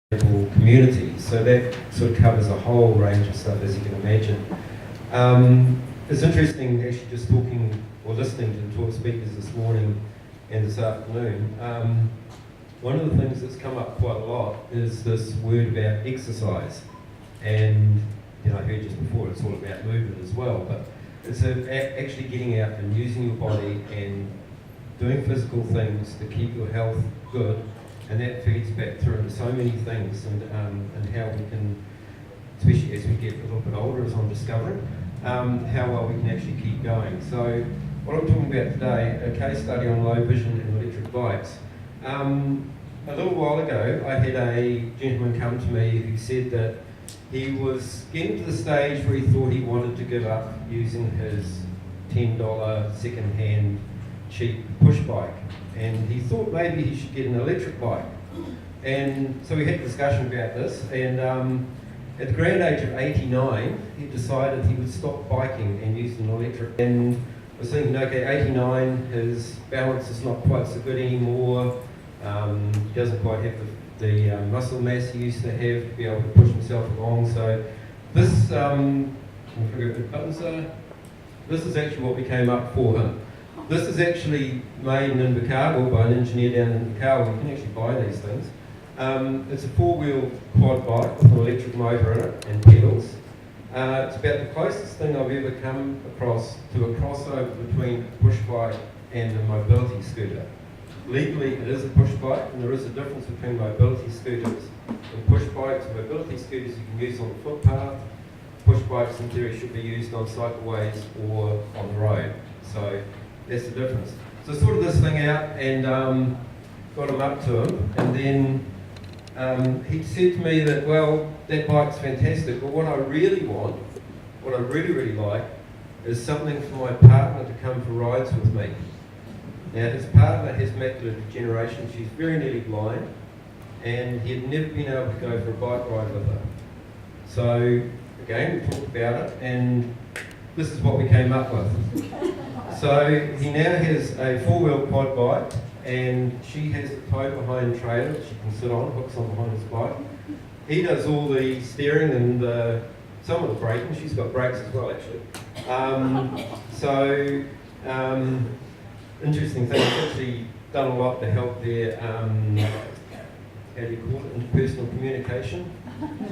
community. So that sort of covers a whole range of stuff, as you can imagine. It's interesting actually just talking or listening to the talk speakers this morning and this afternoon. One of the things that's come up quite a lot is this word about exercise. And I heard just before, it's all about movement as well, but it's actually getting out and using your body and doing physical things to keep your health good, and that feeds back through into so many things, and how we can, especially as we get a little bit older, as I'm discovering, how well we can actually keep going. So what I'm talking about today, a case study on low vision and electric bikes. A little while ago, I had a gentleman come to me who said that he was getting to the stage where he thought he wanted to give up using his $10 second-hand cheap push bike, and he thought maybe he should get an electric bike. And so we had a discussion about this, and at the grand age of 89, he decided he would stop biking and use an electric. And I was thinking, okay, 89, his balance is not quite so good anymore. He doesn't quite have the muscle mass he used to have to be able to push himself along. So this, can I figure out the buttons are? This is actually what we came up for him. This is actually made in Invercargill by an engineer down in Invercargill. You can actually buy these things. It's a four-wheel quad bike with an electric motor in it and pedals. It's about the closest thing I've ever come across to a crossover between a push bike and a mobility scooter. Legally, it is a push bike, and there is a difference between mobility scooters and push bikes. Mobility scooters you can use on the footpath. Push bikes, in theory, should be used on cycleways or on the road. So that's the difference. So I sorted this thing out and got him up to him, and then he said to me that, well, that bike's fantastic, but what I really want, what I really like, is something for my partner to come for rides with me. Now, his partner has macular degeneration. She's very nearly blind, and he had never been able to go for a bike ride with her. So again, we talked about it, and this is what we came up with. So he now has a four-wheel quad bike, and she has a tow-behind trailer that she can sit on, hooks on behind his bike. He does all the steering and some of the braking. She's got brakes as well, actually. Interesting thing, he's actually done a lot to help their, how do you call it, interpersonal communication.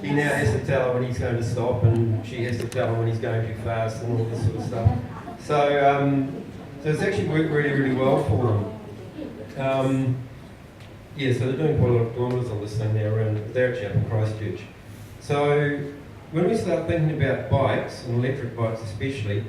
He now has to tell her when he's going to stop, and she has to tell him when he's going too fast and all this sort of stuff. So, so it's actually worked really well for them. Yeah, so they're doing quite a lot of kilometres on this thing now around there actually up in Christchurch. So when we start thinking about bikes, and electric bikes especially,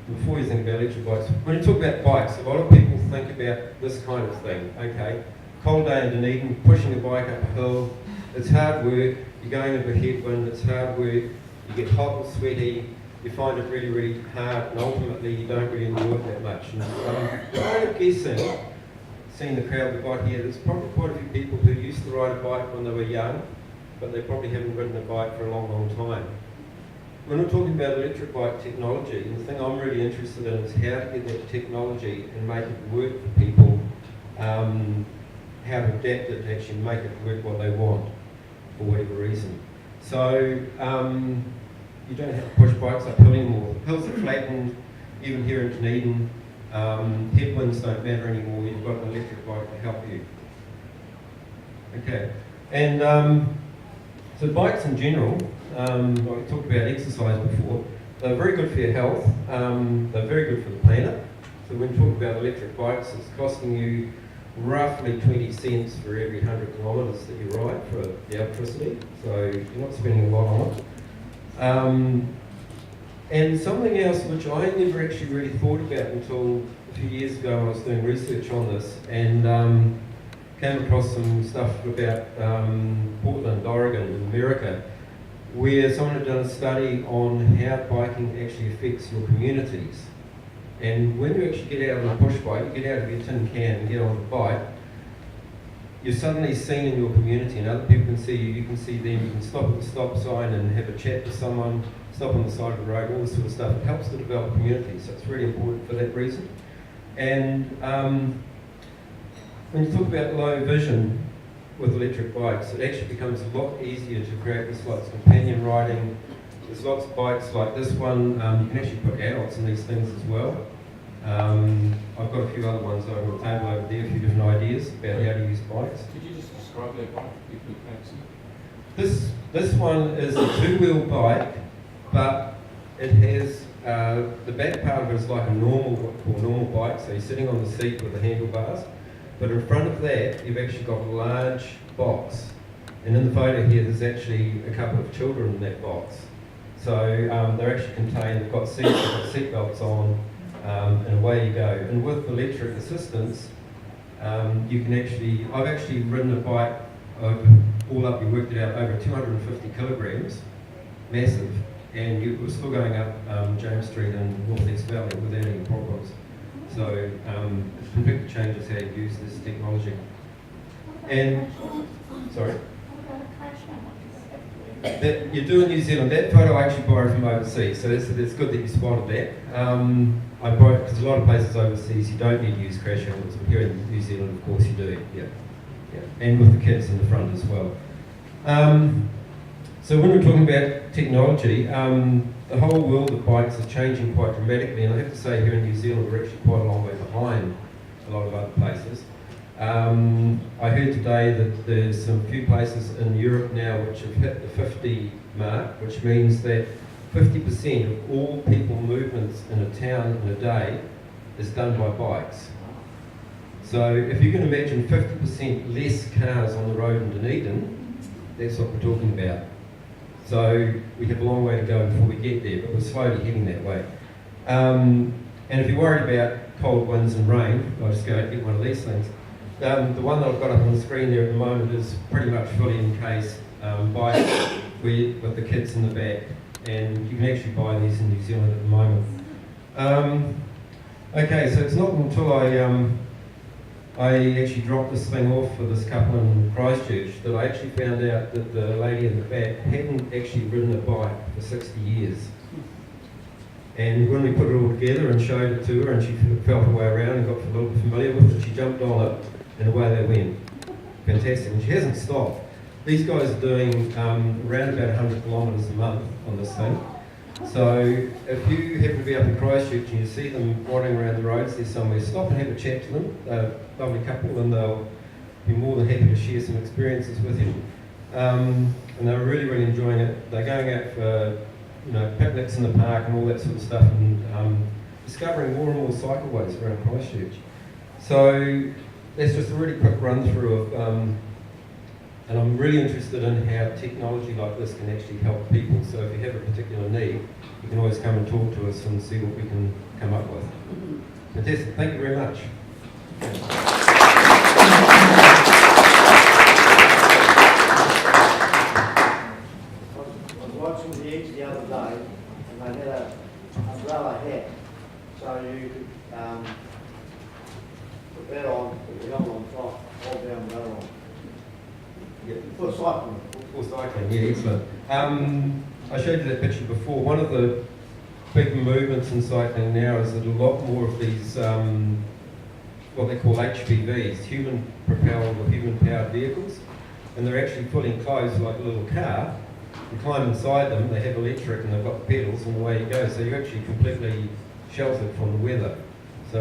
before you think about electric bikes, when you talk about bikes, a lot of people think about this kind of thing. Okay, cold day in Dunedin, pushing a bike up a hill, it's hard work, you're going into a headwind, it's hard work, you get hot and sweaty, you find it really hard, and ultimately you don't really enjoy it that much. And I'm kind of guessing, seeing the crowd we've got here, there's probably quite a few people who used to ride a bike when they were young, but they probably haven't ridden a bike for a long time. When we're talking about electric bike technology, the thing I'm really interested in is how to get that technology and make it work for people, how to adapt it to actually make it work what they want, for whatever reason. So you don't have to push bikes uphill anymore. The hills are flattened, even here in Dunedin. Headwinds don't matter anymore, you've got an electric bike to help you. Okay, and so bikes in general, like we talked about exercise before, they're very good for your health, they're very good for the planet. So when you talk about electric bikes, it's costing you roughly 20 cents for every 100 kilometres that you ride for the electricity, so you're not spending a lot on it. And something else which I never actually really thought about until a few years ago when I was doing research on this, and came across some stuff about Portland, Oregon in America, where someone had done a study on how biking actually affects your communities. And when you actually get out on a push bike, you get out of your tin can and get on the bike, you're suddenly seen in your community, and other people can see you, you can see them, you can stop at the stop sign and have a chat with someone, stop on the side of the road, all this sort of stuff. It helps to develop communities, so it's really important for that reason. And when you talk about low vision, with electric bikes, it actually becomes a lot easier to create this like companion riding. There's lots of bikes like this one. You can actually put adults in these things as well. I've got a few other ones over the table over there, a few different ideas about how to use bikes. Could you just describe that bike for people who can't see? This one is a two-wheel bike, but it has the back part of it is like a normal bike, so you're sitting on the seat with the handlebars. But in front of that, you've actually got a large box, and in the photo here, there's actually a couple of children in that box. So they're actually contained. They've got seat belts on, and away you go. And with electric assistance, you can actually. I've actually ridden a bike. All up, we worked it out, over 250 kilograms, massive, and you were still going up James Street in North East Valley without any problems. So it completely changes how you use this technology. And, sorry? That you do in New Zealand. That photo I actually borrowed from overseas, so it's good that you spotted that. I borrowed, because a lot of places overseas you don't need to use crash helmets, but here in New Zealand, of course, you do. Yeah. And with the kids in the front as well. So when we're talking about technology, the whole world of bikes is changing quite dramatically, and I have to say here in New Zealand we're actually quite a long way behind a lot of other places. I heard today that there's some few places in Europe now which have hit the 50 mark, which means that 50% of all people movements in a town in a day is done by bikes. So if you can imagine 50% less cars on the road in Dunedin, that's what we're talking about. So we have a long way to go before we get there, but we're slowly heading that way. And if you're worried about cold winds and rain, I'll just go and get one of these things. The one that I've got up on the screen there at the moment is pretty much fully encased bike with the kids in the back, and you can actually buy these in New Zealand at the moment. Okay, so it's not until I actually dropped this thing off for this couple in Christchurch that I actually found out that the lady in the back hadn't actually ridden a bike for 60 years. And when we put it all together and showed it to her and she felt her way around and got a little bit familiar with it, she jumped on it and away they went. Fantastic. And she hasn't stopped. These guys are doing around about 100 kilometres a month on this thing. So if you happen to be up in Christchurch and you see them wandering around the roads there somewhere, stop and have a chat to them. They're a lovely couple and they'll be more than happy to share some experiences with you. And they're really, really enjoying it. They're going out for picnics in the park and all that sort of stuff, and discovering more and more cycleways around Christchurch. So that's just a really quick run through of and I'm really interested in how technology like this can actually help people. So if you have a particular need, you can always come and talk to us and see what we can come up with. Fantastic. Thank you very much. I was watching the Edge the other day, and they had an umbrella hat. So you could put that on, put the helmet on top, hold the umbrella on. Yeah. For cycling. For cycling, yeah, excellent. I showed you that picture before. One of the big movements in cycling now is that a lot more of these, what they call HPVs, human-propelled or human-powered vehicles, and they're actually fully enclosed like a little car. You climb inside them, they have electric and they've got pedals, and away you go. So you're actually completely sheltered from the weather. So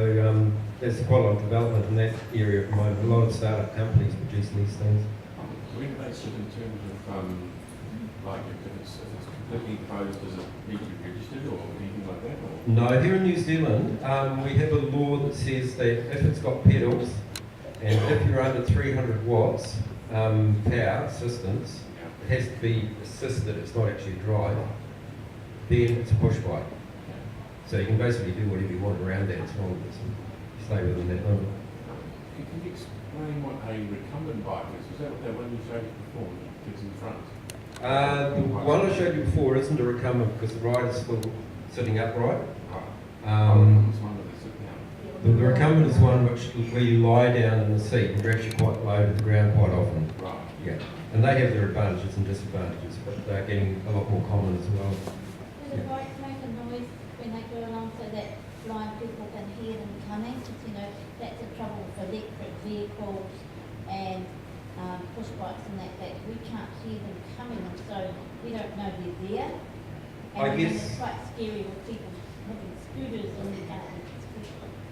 there's quite a lot of development in that area at the moment. A lot of startup companies producing these things. Where do they sit in terms of, like, if it's completely closed, does it need to be registered or anything like that? Or? No, here in New Zealand, we have a law that says that if it's got pedals, and if you're under 300 watts power assistance, it has to be assisted, it's not actually a drive, then it's a push bike. So you can basically do whatever you want around that as long as you stay within that limit. Can you explain what a recumbent bike is? Was that what that one you showed before, kids in front? The one I showed you before isn't a recumbent because the rider's still sitting upright. The recumbent is one where you lie down in the seat and you're actually quite low to the ground quite often. Right. Yeah. And they have their advantages and disadvantages, but they're getting a lot more common as well. Do the bikes make a noise when they go along so that blind people can hear them coming? Because, that's a trouble with electric vehicles and push bikes and that we can't hear them coming, and so we don't know they're there. I And guess- it's quite scary with people having scooters and they can't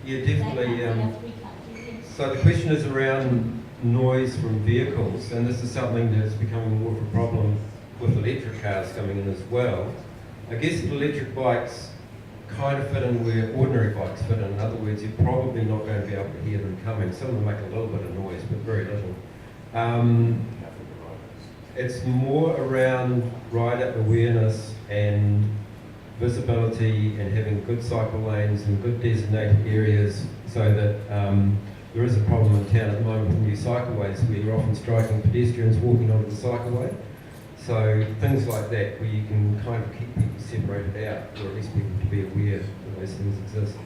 Yeah, they definitely. can't hear us, we can't hear them. So the question is around noise from vehicles, and this is something that's becoming more of a problem with electric cars coming in as well. I guess the electric bikes kind of fit in where ordinary bikes fit in. In other words, you're probably not going to be able to hear them coming. Some of them make a little bit of noise, but very little. It's more around rider awareness and visibility and having good cycle lanes and good designated areas, so that there is a problem in town at the moment with new cycleways where you're often striking pedestrians walking onto the cycleway. So things like that where you can kind of keep people separated out, or at least people to be aware that those things exist.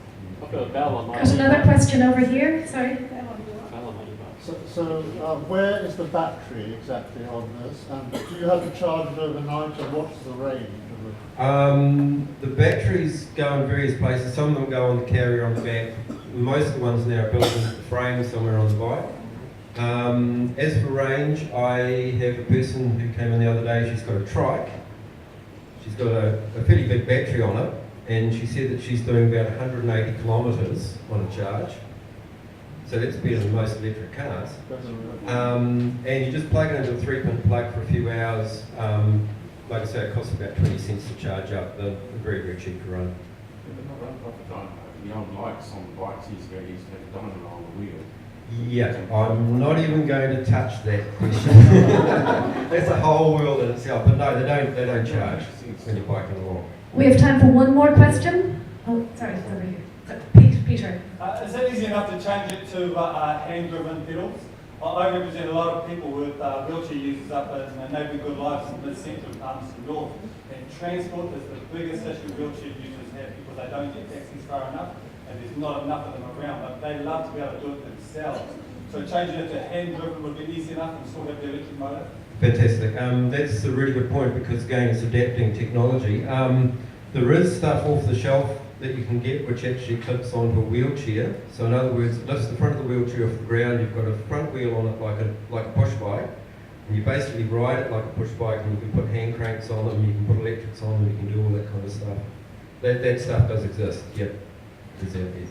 I've got a bell on my... Got another question over here, sorry. Bell on my device. So where is the battery exactly on this? And do you have to charge it overnight, and what's the range of The batteries go in various places. Some of them go on the carrier on the back. Most of the ones now are built into the frame somewhere on the bike. As for range, I have a person who came in the other day. She's got a trike. She's got a fairly big battery on it, and she said that she's doing about 180 kilometres on a charge. So that's better than most electric cars. And you just plug it into a 3-pin plug for a few hours. Like I say, it costs about 20 cents to charge up. They're very, very cheap to run. They're not run proper dynamo. The old lights on the bikes used to have a dynamo on the wheel. Yeah, I'm not even going to touch that question. That's a whole world in itself. But no, they don't charge when you're biking along. We have time for one more question. Oh, sorry, it's over here. Peter. Is it easy enough to change it to hand-driven pedals? I represent a lot of people with wheelchair users up in Neighbourhood Good Lives in the centre of Palmerston North. And transport is the biggest issue wheelchair users have because they don't get taxis far enough and there's not enough of them around, but they love to be able to do it themselves. So changing it to hand-driven would be easy enough and still have the electric motor. Fantastic. That's a really good point because, again, it's adapting technology. There is stuff off the shelf that you can get which actually clips onto a wheelchair. So in other words, it lifts the front of the wheelchair off the ground. You've got a front wheel on it like a push bike, and you basically ride it like a push bike, and you can put hand cranks on them, you can put electrics on them, you can do all that kind of stuff. That stuff does exist. Yep, exactly.